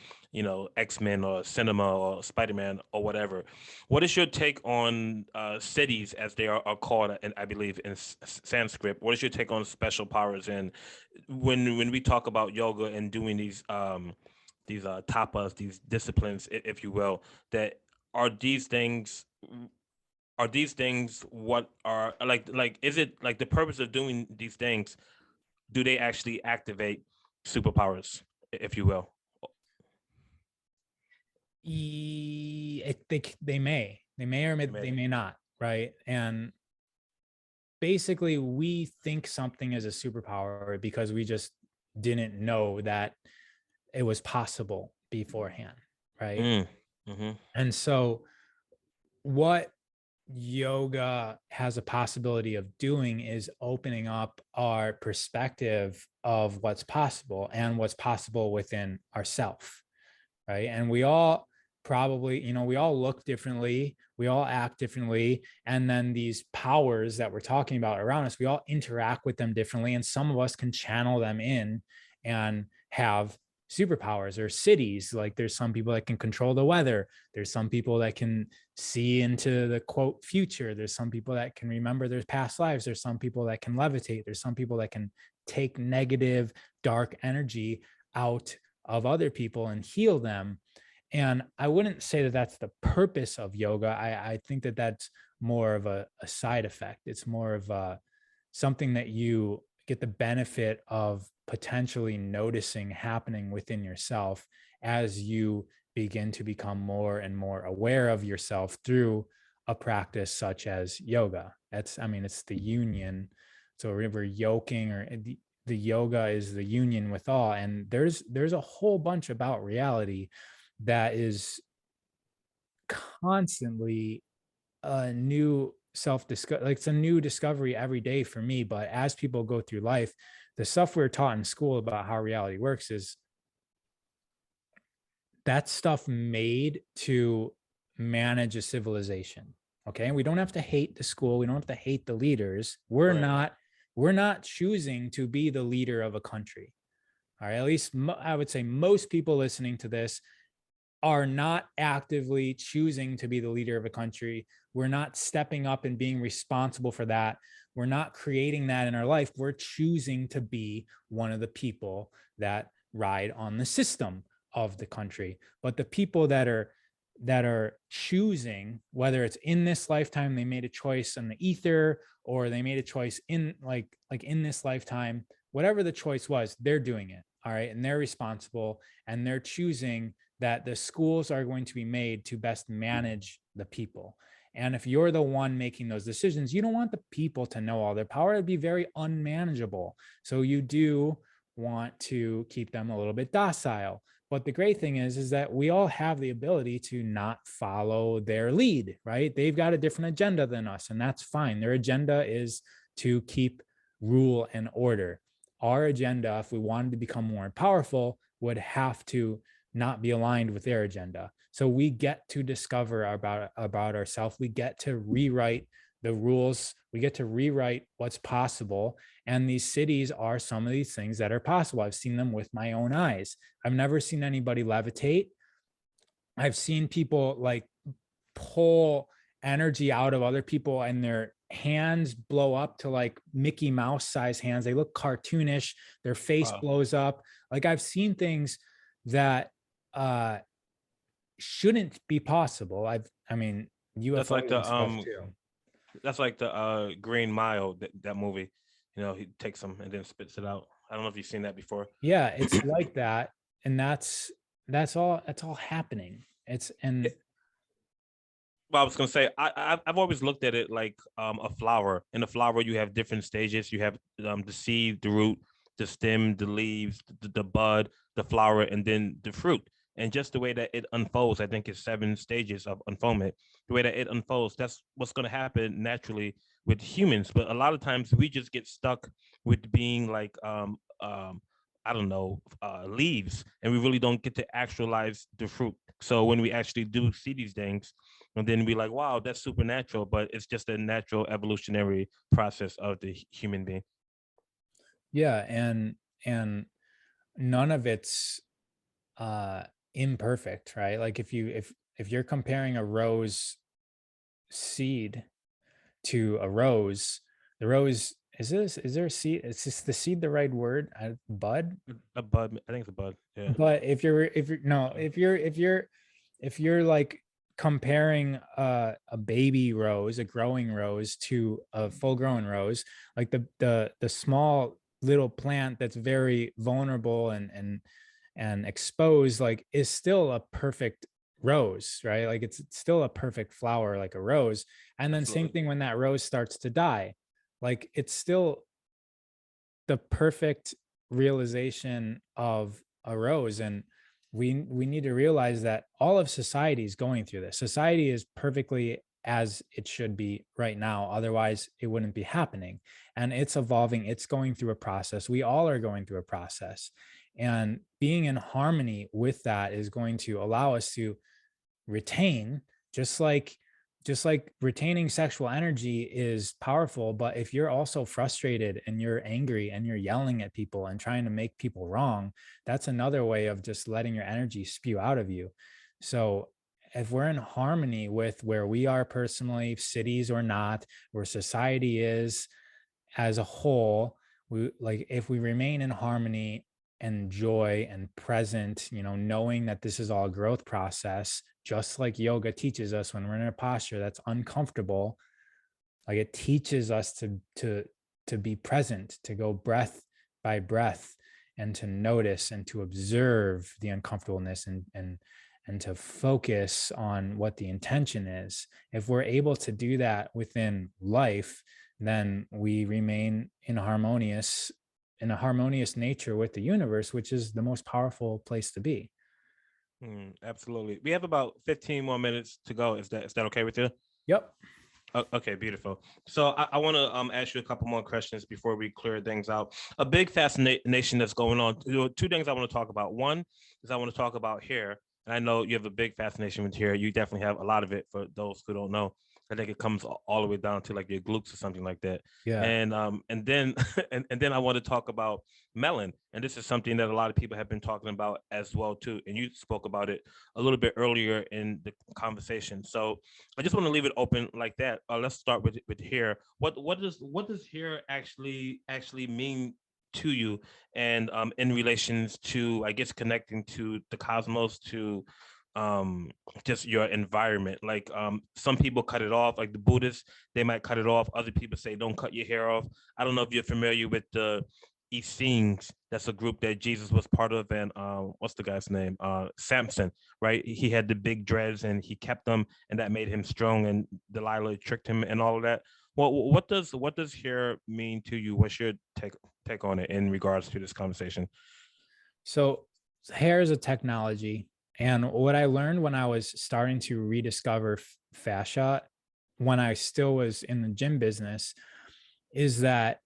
X-Men or cinema or Spider-Man or whatever. What is your take on cities, as they are called, and I believe in Sanskrit? What is your take on special powers? And when we talk about yoga and doing these tapas, these disciplines, if you will, that are these things what are like is it like the purpose of doing these things, do they actually activate superpowers, if you will? They may or they may not, right? And basically, we think something is a superpower because we just didn't know that it was possible beforehand, right? And so what yoga has a possibility of doing is opening up our perspective of what's possible and what's possible within ourself, right? And we all probably, we all look differently, we all act differently, and then these powers that we're talking about around us, we all interact with them differently, and some of us can channel them in and have superpowers. Or cities, like there's some people that can control the weather, there's some people that can see into the quote future, there's some people that can remember their past lives, there's some people that can levitate, there's some people that can take negative dark energy out of other people and heal them. And I wouldn't say that that's the purpose of yoga. I think that that's more of a side effect. It's more of something that you get the benefit of potentially noticing happening within yourself as you begin to become more and more aware of yourself through a practice such as yoga. It's the union. So we're yoking, or the yoga is the union with all. And there's a whole bunch about reality that is constantly a new self-discovery. Like, it's a new discovery every day for me. But as people go through life, the stuff we're taught in school about how reality works is that stuff made to manage a civilization. Okay. And we don't have to hate the school. We don't have to hate the leaders. We're not choosing to be the leader of a country. All right. At least I would say most people listening to this are not actively choosing to be the leader of a country, we're not stepping up and being responsible for that, we're not creating that in our life, we're choosing to be one of the people that ride on the system of the country. But the people that are choosing, whether it's in this lifetime they made a choice in the ether, or they made a choice in like in this lifetime, whatever the choice was, they're doing it. All right. And they're responsible, and they're choosing that the schools are going to be made to best manage the people. And if you're the one making those decisions, you don't want the people to know all their power. It'd be very unmanageable. So you do want to keep them a little bit docile. But the great thing is that we all have the ability to not follow their lead, right? They've got a different agenda than us, and that's fine. Their agenda is to keep rule and order. Our agenda, if we wanted to become more powerful, would have to not be aligned with their agenda. So we get to discover about ourselves. We get to rewrite the rules. We get to rewrite what's possible. And these cities are some of these things that are possible. I've seen them with my own eyes. I've never seen anybody levitate. I've seen people like pull energy out of other people, and their hands blow up to like Mickey Mouse size hands. They look cartoonish. Their face blows up. Like I've seen things that shouldn't be possible. I mean, UFO That's like the stuff too. That's like the Green Mile, that movie. You know, he takes them and then spits it out. I don't know if you've seen that before. Yeah, it's like that, and that's all happening. It's and Well, I was gonna say I've always looked at it like a flower. In a flower, you have different stages. You have the seed, the root, the stem, the leaves, the bud, the flower, and then the fruit. And just the way that it unfolds, I think it's 7 stages of unfoldment. The way that it unfolds, that's what's going to happen naturally with humans. But a lot of times we just get stuck with being like, I don't know, leaves, and we really don't get to actualize the fruit. So when we actually do see these things, and then we like, wow, that's supernatural, but it's just a natural evolutionary process of the human being. yeah, and none of it's imperfect, right? Like if you're comparing a rose seed to a rose, the rose is there a seed? Is this the seed the right word? Bud? A bud, I think it's a bud. Yeah. But if you're no, if you're like comparing a baby rose, a growing rose, to a full grown rose, like the small little plant that's very vulnerable and exposed, like, is still a perfect rose, right? Like it's still a perfect flower, like a rose. And then same Absolutely. thing when that rose starts to die, like it's still the perfect realization of a rose. And we need to realize that all of society is going through this. Society is perfectly as it should be right now, otherwise it wouldn't be happening. And it's evolving, it's going through a process. We all are going through a process, and being in harmony with that is going to allow us to retain, just like retaining sexual energy is powerful. But if you're also frustrated and you're angry and you're yelling at people and trying to make people wrong, that's another way of just letting your energy spew out of you. So if we're in harmony with where we are personally, cities or not, where society is as a whole, we like, if we remain in harmony and joy and present, knowing that this is all a growth process, just like yoga teaches us when we're in a posture that's uncomfortable. Like it teaches us to be present, to go breath by breath, and to notice and to observe the uncomfortableness, and to focus on what the intention is. If we're able to do that within life, then we remain in a harmonious nature with the universe, which is the most powerful place to be. Absolutely. We have about 15 more minutes to go. Is that okay with you? Yep. Okay, beautiful. So I want to ask you a couple more questions before we clear things out. A big fascination that's going on. Two things I want to talk about. One is I want to talk about hair. And I know you have a big fascination with hair. You definitely have a lot of it, for those who don't know. I think it comes all the way down to like your glutes or something like that. Yeah. And then and then I want to talk about melon, and this is something that a lot of people have been talking about as well too. And you spoke about it a little bit earlier in the conversation. So I just want to leave it open like that. Let's start with hair. What does hair actually mean to you, and in relations to, I guess, connecting to the cosmos, to um just your environment. Like some people cut it off, like the Buddhists, they might cut it off. Other people say don't cut your hair off. I don't know if you're familiar with the Essenes. That's a group that Jesus was part of. And what's the guy's name? Samson, right? He had the big dreads and he kept them, and that made him strong, and Delilah tricked him and all of that. Well, what does hair mean to you? What's your take on it in regards to this conversation? So hair is a technology. And what I learned when I was starting to rediscover fascia, when I still was in the gym business, is that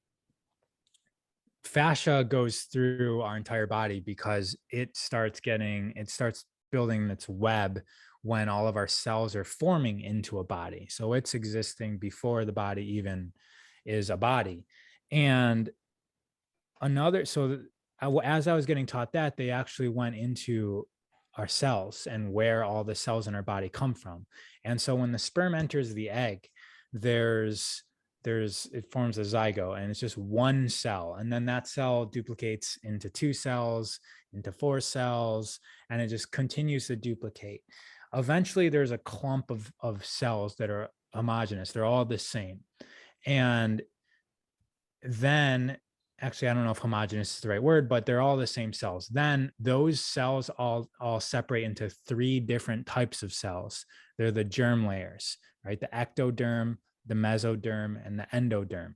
fascia goes through our entire body because it starts building its web when all of our cells are forming into a body. So it's existing before the body even is a body. And as I was getting taught that, they actually went into our cells and where all the cells in our body come from. And so when the sperm enters the egg, it forms a zygote, and it's just one cell. And then that cell duplicates into 2 cells, into 4 cells, and it just continues to duplicate. Eventually there's a clump of cells that are homogeneous. They're all the same. And then, actually, I don't know if homogeneous is the right word, but they're all the same cells. Then those cells all separate into 3 different types of cells. They're the germ layers, right? The ectoderm, the mesoderm, and the endoderm.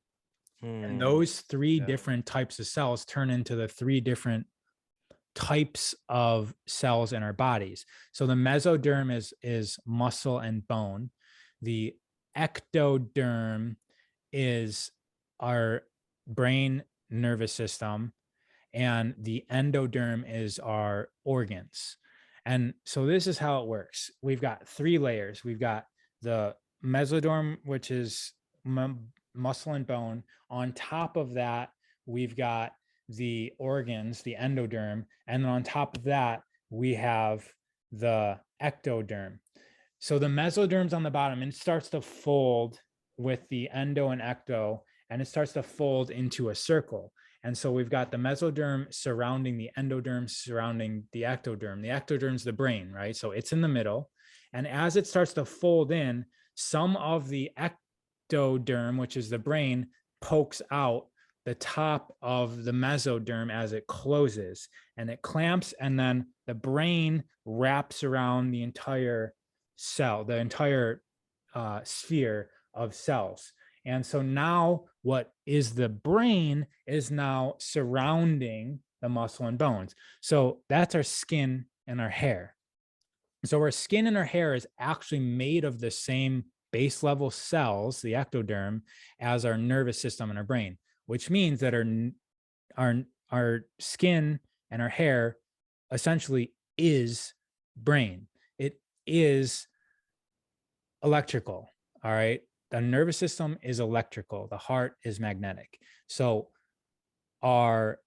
And those 3 different types of cells turn into the 3 different types of cells in our bodies. So the mesoderm is muscle and bone. The ectoderm is our brain, nervous system, and the endoderm is our organs. And so this is how it works. We've got 3 layers. We've got the mesoderm, which is muscle and bone. On top of that, we've got the organs, the endoderm, and then on top of that, we have the ectoderm. So the mesoderm's on the bottom, and it starts to fold with the endo and ecto, and it starts to fold into a circle. And so we've got the mesoderm surrounding the endoderm, surrounding the ectoderm. The ectoderm's the brain, right? So it's in the middle. And as it starts to fold in, some of the ectoderm, which is the brain, pokes out the top of the mesoderm as it closes, and it clamps, and then the brain wraps around the entire cell, the entire sphere of cells. And so now what is the brain is now surrounding the muscle and bones. So that's our skin and our hair. So our skin and our hair is actually made of the same base level cells, the ectoderm, as our nervous system and our brain, which means that our skin and our hair essentially is brain. It is electrical. All right. The nervous system is electrical. The heart is magnetic. So our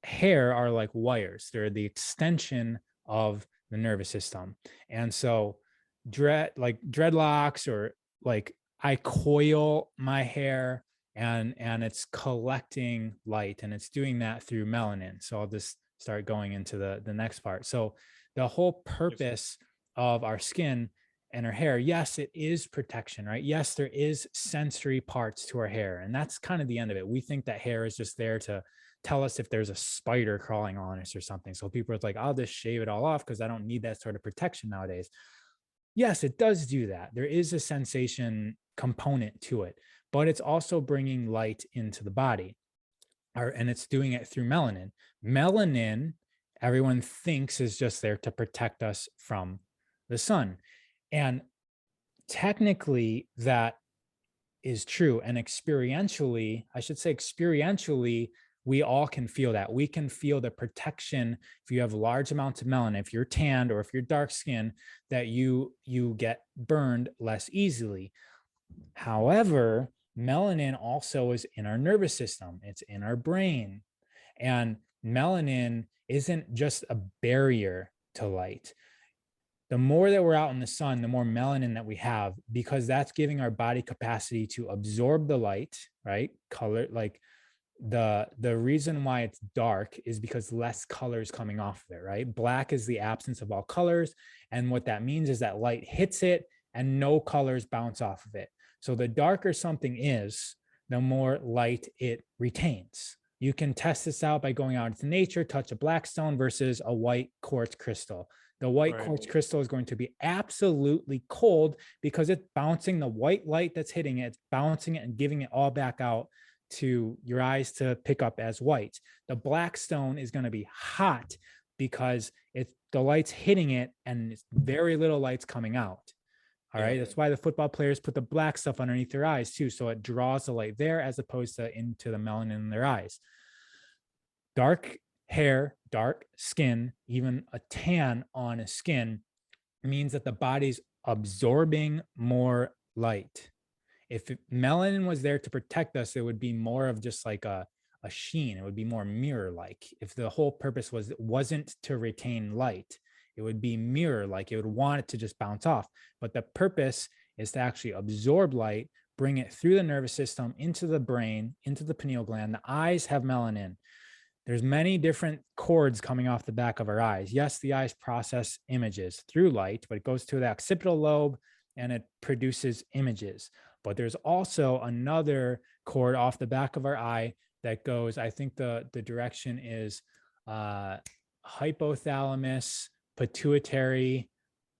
hair are like wires. They're the extension of the nervous system. And so dreadlocks, or like I coil my hair, and it's collecting light, and it's doing that through melanin. So I'll just start going into the next part. So the whole purpose of our skin and our hair, yes, it is protection, right? Yes, there is sensory parts to our hair, and that's kind of the end of it. We think that hair is just there to tell us if there's a spider crawling on us or something. So people are like, I'll just shave it all off because I don't need that sort of protection nowadays. Yes, it does do that. There is a sensation component to it, but it's also bringing light into the body, and it's doing it through melanin. Melanin, everyone thinks, is just there to protect us from the sun. And technically that is true. And experientially, we all can feel that. We can feel the protection if you have large amounts of melanin, if you're tanned or if you're dark skinned, that you get burned less easily. However, melanin also is in our nervous system, it's in our brain. And melanin isn't just a barrier to light. The more that we're out in the sun, the more melanin that we have, because that's giving our body capacity to absorb the light, right? Color, like the reason why it's dark is because less color is coming off of it, right? Black is the absence of all colors. And what that means is that light hits it and no colors bounce off of it. So the darker something is, the more light it retains. You can test this out by going out into nature, touch a black stone versus a white quartz crystal. The white quartz crystal is going to be absolutely cold because it's bouncing the white light that's hitting it, it's bouncing it and giving it all back out to your eyes to pick up as white. The black stone is going to be hot because it's the light's hitting it and it's very little light's coming out. All right. That's why the football players put the black stuff underneath their eyes too. So it draws the light there as opposed to into the melanin in their eyes. Dark hair, dark skin, even a tan on a skin means that the body's absorbing more light. If melanin was there to protect us, it would be more of just like a sheen. It would be more mirror-like. If the whole purpose wasn't to retain light, it would be mirror-like. It would want it to just bounce off. But the purpose is to actually absorb light, bring it through the nervous system, into the brain, into the pineal gland. The eyes have melanin. There's many different cords coming off the back of our eyes. Yes, the eyes process images through light, but it goes to the occipital lobe and it produces images. But there's also another cord off the back of our eye that goes, I think the direction is hypothalamus, pituitary,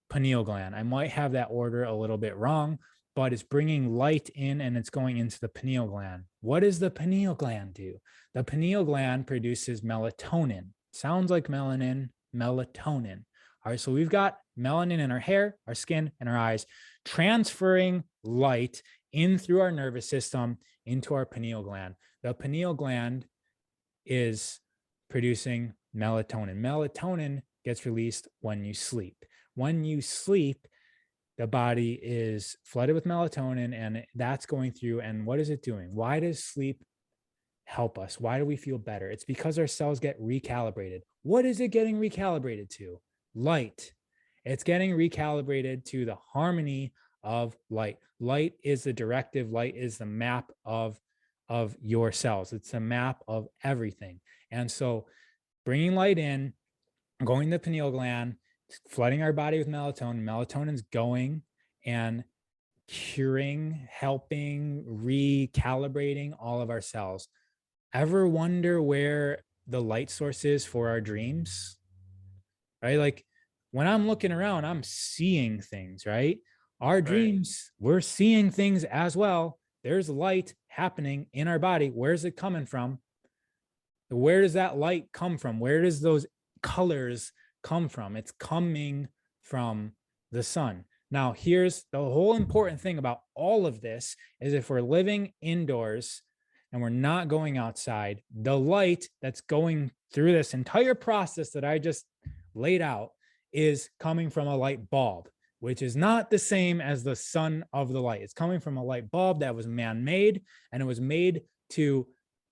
pineal gland. I might have that order a little bit wrong, but it's bringing light in and it's going into the pineal gland. What does the pineal gland do? The pineal gland produces melatonin. Sounds like melanin, melatonin. All right, so we've got melanin in our hair, our skin, and our eyes, transferring light in through our nervous system into our pineal gland. The pineal gland is producing melatonin. Melatonin gets released when you sleep. When you sleep, the body is flooded with melatonin and that's going through. And what is it doing? Why does sleep help us? Why do we feel better? It's because our cells get recalibrated. What is it getting recalibrated to? Light. It's getting recalibrated to the harmony of light. Light is the directive. Light is the map of your cells. It's a map of everything. And so bringing light in, going to the pineal gland, flooding our body with melatonin. Melatonin's going and curing, helping, recalibrating all of our cells. Ever wonder where the light source is for our dreams? Right? Like when I'm looking around, I'm seeing things, right? Our dreams, we're seeing things as well. There's light happening in our body. Where's it coming from? Where does that light come from? Where does those colors come from? It's coming from the sun. Now, here's the whole important thing about all of this is if we're living indoors and we're not going outside, the light that's going through this entire process that I just laid out is coming from a light bulb, which is not the same as the sun of the light. It's coming from a light bulb that was man-made, and it was made to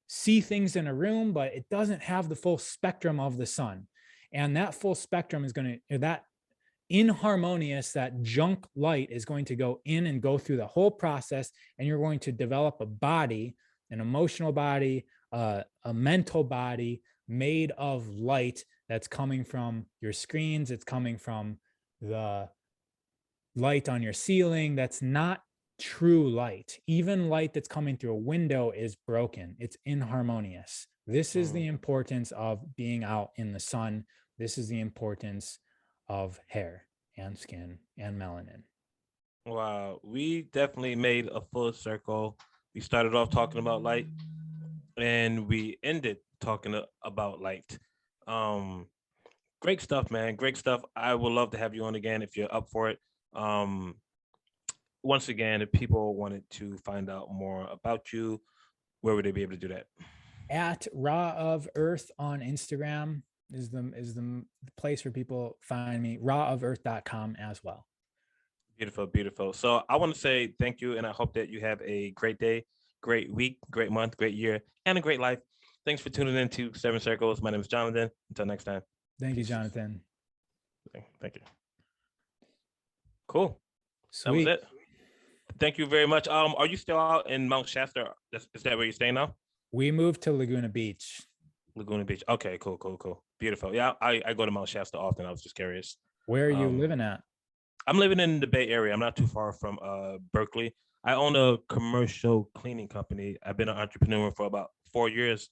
see things in a room, but it doesn't have the full spectrum of the sun. And that full spectrum is going to, that inharmonious, that junk light is going to go in and go through the whole process, and you're going to develop a body, an emotional body, a mental body made of light that's coming from your screens. It's coming from the light on your ceiling. That's not true light. Even light that's coming through a window is broken. It's inharmonious. This is the importance of being out in the sun. This is the importance of hair and skin and melanin. Wow, we definitely made a full circle. We started off talking about light and we ended talking about light. Great stuff, man. Great stuff. I would love to have you on again if you're up for it. Once again, if people wanted to find out more about you, where would they be able to do that? At Raw of Earth on Instagram is the place where people find me. Rawoferth.com as well. Beautiful, beautiful. So I want to say thank you, and I hope that you have a great day, great week, great month, great year, and a great life. Thanks for tuning in to Seven Circles. My name is Jonathan. Until next time. Thank you, Peace. Jonathan. Thank you. Cool. That was Sweet. it. Thank you very much. Are you still out in Mount Shasta? Is that where you're staying now? We moved to Laguna Beach. Laguna Beach. Okay, cool, cool, cool. Beautiful. Yeah, I go to Mount Shasta often. I was just curious. Where are you living at? I'm living in the Bay Area. I'm not too far from Berkeley. I own a commercial cleaning company. I've been an entrepreneur for about 4 years,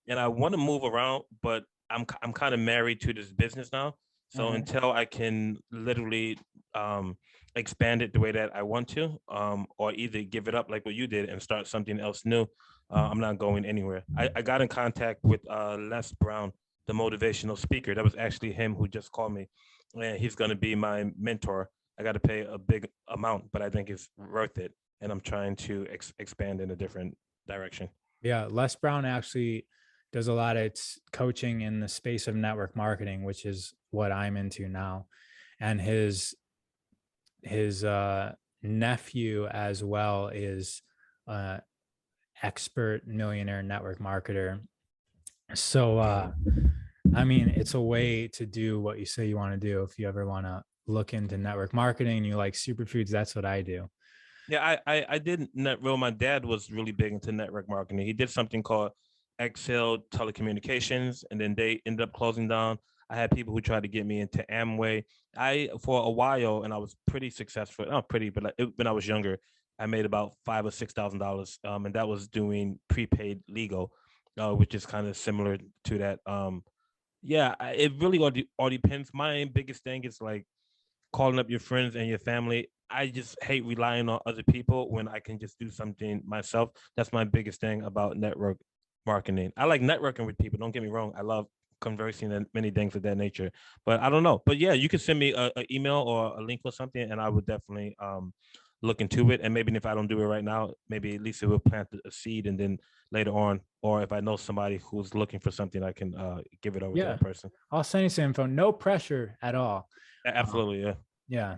and I want to move around, but I'm kind of married to this business now. So until I can literally expand it the way that I want to, or either give it up like what you did and start something else new, I'm not going anywhere. I got in contact with Les Brown, the motivational speaker. That was actually him who just called me, and he's going to be my mentor. I got to pay a big amount, but I think it's worth it. And I'm trying to expand in a different direction. Yeah, Les Brown actually does a lot of coaching in the space of network marketing, which is what I'm into now. And his nephew as well is expert millionaire network marketer. So I mean, it's a way to do what you say you want to do. If you ever want to look into network marketing and you like superfoods, that's what I do. Yeah, I did well. My dad was really big into network marketing. He did something called Excel Telecommunications, and then they ended up closing down. I had people who tried to get me into Amway. I for a while, and I was pretty successful. Not pretty, but when I was younger, I made about $5,000 or $6,000, and that was doing prepaid legal, which is kind of similar to that. Yeah, it really all depends. My biggest thing is like calling up your friends and your family. I just hate relying on other people when I can just do something myself. That's my biggest thing about network marketing. I like networking with people. Don't get me wrong. I love conversing and many things of that nature. But I don't know. But yeah, you can send me an email or a link or something, and I would definitely look into it. And maybe if I don't do it right now, maybe at least it will plant a seed, and then later on, or if I know somebody who's looking for something, I can give it over to that person. I'll send you some info. No pressure at all. Absolutely, yeah. Yeah.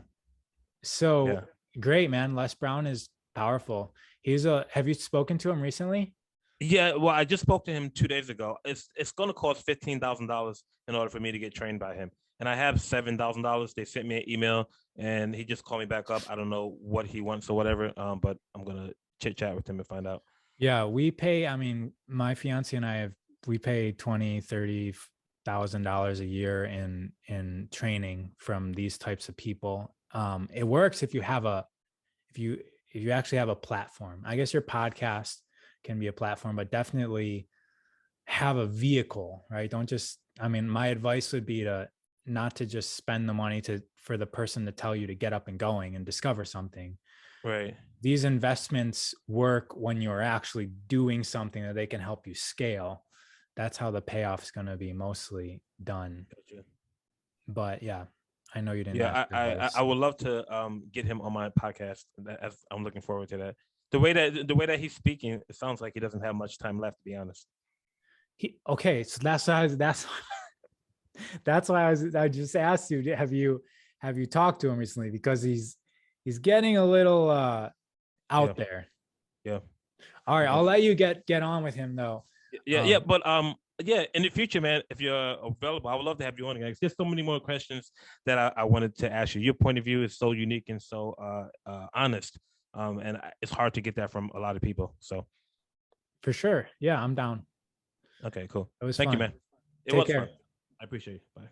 So great, man. Les Brown is powerful. Have you spoken to him recently? Yeah, well, I just spoke to him 2 days ago. It's going to cost $15,000 in order for me to get trained by him, and I have $7,000. They sent me an email, and he just called me back up. I don't know what he wants or whatever, but I'm gonna chit chat with him and find out. Yeah, we pay. I mean, my fiance and we pay $20,000-$30,000 a year in training from these types of people. It works if you actually have a platform. I guess your podcast can be a platform, but definitely have a vehicle, right? Don't just, I mean, my advice would be not to just spend the money for the person to tell you to get up and going and discover something. Right. These investments work when you're actually doing something that they can help you scale. That's how the payoff is going to be mostly done. Gotcha. But yeah, I know you didn't. Yeah, I would love to get him on my podcast. As I'm looking forward to that. The way that he's speaking, it sounds like he doesn't have much time left, to be honest. Okay, so that's why I just asked you, have you talked to him recently, because he's getting a little out there. Yeah. All right, I'll let you get on with him though. Yeah, but yeah, in the future, man, if you're available, I would love to have you on. There's so many more questions that I wanted to ask you. Your point of view is so unique and so honest, and it's hard to get that from a lot of people. So, for sure, yeah, I'm down. Okay, cool. It was Thank fun. you, man. It Take was care. fun. I appreciate you. Bye.